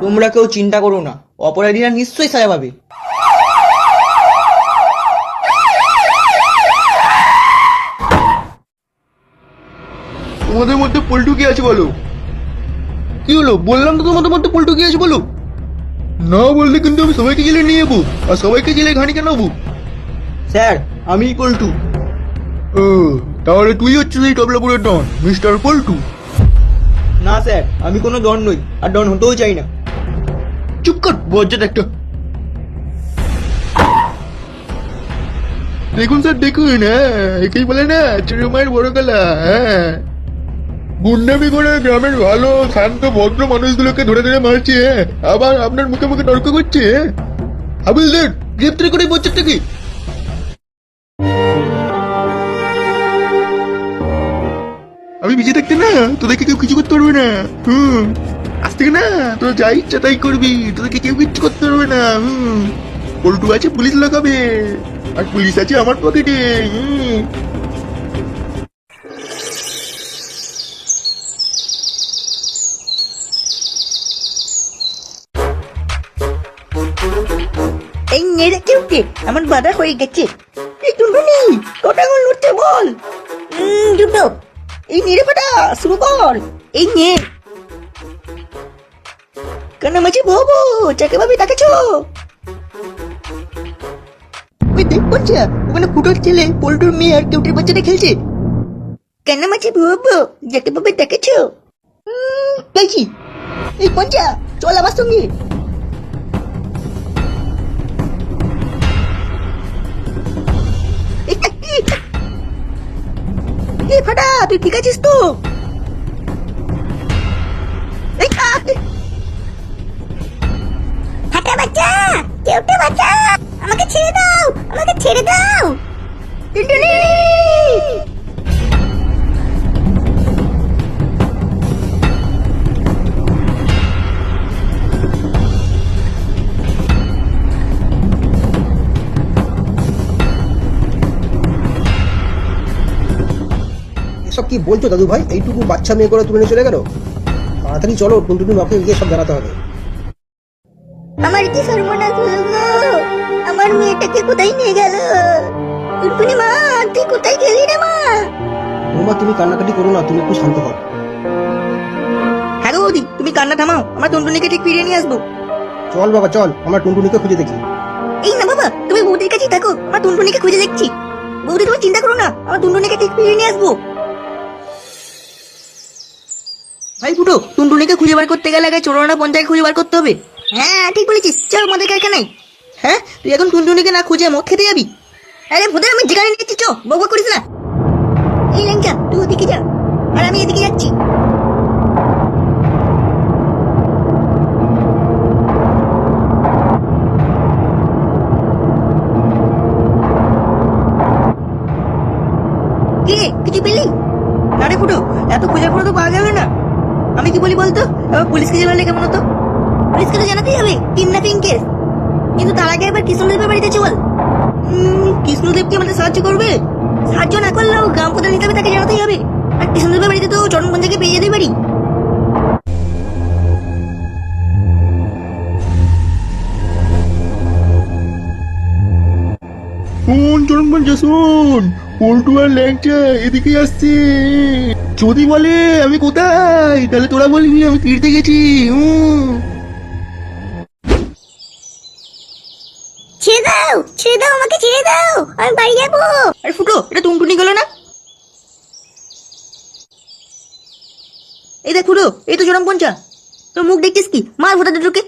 তোমরা কেউ চিন্তা করো না, অপরাধীরা নিশ্চয়ই সাজা পাবে। তোমাদের মধ্যে পল্টু কি আছে বলো? কি হলো? বললাম তো তোমাদের মধ্যে পল্টু কি আছে বলো। না বললে কিন্তু আমি সবাইকে জেলে নিয়ে যাবো, আর সবাইকে জেলে ঘানি কেন নেবো। স্যার, আমিই পল্টু। ও, তাহলে তুই হচ্ছিস এই টবলাপুরের ডন, মিস্টার পল্টু। না স্যার, আমি কোনো ডন নই, আর ডন হতেও চাই না। চুপ কর বজ্জাত একটা। দেখুন স্যার দেখুন, একেই বলে না ছোট মায়ের বড় গলা। গুন্ডামি করে গ্রামের ভালো শান্ত ভদ্র মানুষগুলোকে ধরে ধরে মারছে, আবার আপনার মুখে মুখে তর্ক করছে। হাবিলদার, গ্রেপ্তার করে বজ্জাতটাকে। আমি বেঁচে থাকতে না তোদেরকে কেউ কিছু করতে পারবে না। আজ থেকে না তোরা যা ইচ্ছা তাই করবি, তোদেরকে কেউ কিচ্ছু করতে পারবে না। পল্টু আছে পুলিশ লাগাবে, আর পুলিশ আছে আমার পকেটে। এই নেড়ে কেউকে আমার বাধা হয়ে গেছে। এই টুনটুনি কটা গোল উঠছে বল। দুটো। এই নেড়ে কটা শুরু কর। এই নে কানামাছি বউ যাকে ভাবে তাকেছো। ওই দেখ পঞ্চা, ওখানে ফুটোর ছেলে পল্টুর মেয়ে আর কেউটির বাচ্চাটা খেলছে। কানামাছি বউ যাকে ভাবে তাকেছো। দেখছি। এই পঞ্চা চল আমার সঙ্গে। ফাটা, তুই ঠিক আছিস তো? ফাটা বাচ্চা, কেউটা বাচ্চা, আমাকে ছেড়ে দাও, আমাকে ছেড়ে দাও। টুনটুনি এসব কি বলছো দাদু ভাই? এইটুকু বাচ্চা মেয়ে করে তুলে নিয়ে চলে গেল। তাড়াতাড়ি চলো, টুনটুনি মাকে গিয়ে সব জানাতে হবে। আমার কি সর্বনাশ হলো গো, আমার মেয়েটাকে কোথায় নিয়ে গেল? টুনটুনি মা, তুই কোথায় গেলি রে মা? বৌমা তুমি কান্নাকাটি করো না, তুমি একটু শান্ত হও। হ্যাঁ গো বৌদি, তুমি কান্না থামাও, আমার টুনটুনিকে ঠিক ফিরিয়ে নিয়ে আসবো। চল বাবা চল, আমরা টুনটুনিকে খুঁজে দেখি। এই না বাবা, তুমি বৌদির কাছেই থাকো, আমার টুনটুনিকে খুঁজে দেখছি। বৌদি তুমি চিন্তা করো না, আমার টুনটুনিকে ঠিক ফিরিয়ে নিয়ে আসবো। ভাই ফুটো, টুনটুনিকে খুঁজে বার করতে গেলে আগে চোরানা পঞ্চায়েত খুঁজে বার করতে হবে। হ্যাঁ ঠিক বলেছিস, চল আমাদের কারখানায়। হ্যাঁ, তুই এখন টুনটুনিকে না খুঁজে মদ খেতে যাবি? আরে ভূতে, আমি যেখানে নিয়েছি চো, বকবক করিস না। এই ল্যাংচা, তুই ওদিকে যা, আর আমি এদিকে যাচ্ছি। কি রে, কিছু পেলি? না রে ফুটো, এত খোঁজার পরে তো পাওয়া যাবে না। আমি কি বলি বলতো, এবার পুলিশকে জানালে কেমন হতো? পুলিশকে তো জানাতেই হবে, কিডন্যাপিং কেস। কিন্তু তার আগে একবার কৃষ্ণদেবের বাড়িতে চল। কৃষ্ণদেব কি আমাদের সাহায্য করবে? সাহায্য না করলেও গ্রাম প্রধান হিসাবে তাকে জানাতেই হবে। আর কৃষ্ণদেবের বাড়িতে তো চরণ পঞ্চাকে পেয়ে যেতেই পারি। শোন চরণ পঞ্চা শোন, পল্টু আর ল্যাংচা এদিকে আসছে। যদি বলে আমি কোথায়, তাহলে তোরা বলবি আমি তীর্থে গেছি। ছেড়ে দাও, ছেড়ে দাও, আমাকে ছেড়ে দাও, আমি বাড়ি যাবো। আরে ফুটো, এটা টুনটুনি গেল না? এই দেখ ফুটো, এই তো চরণ পঞ্চা। তোর মুখ দেখছিস কি? মার ফোটাতে ঢুকে।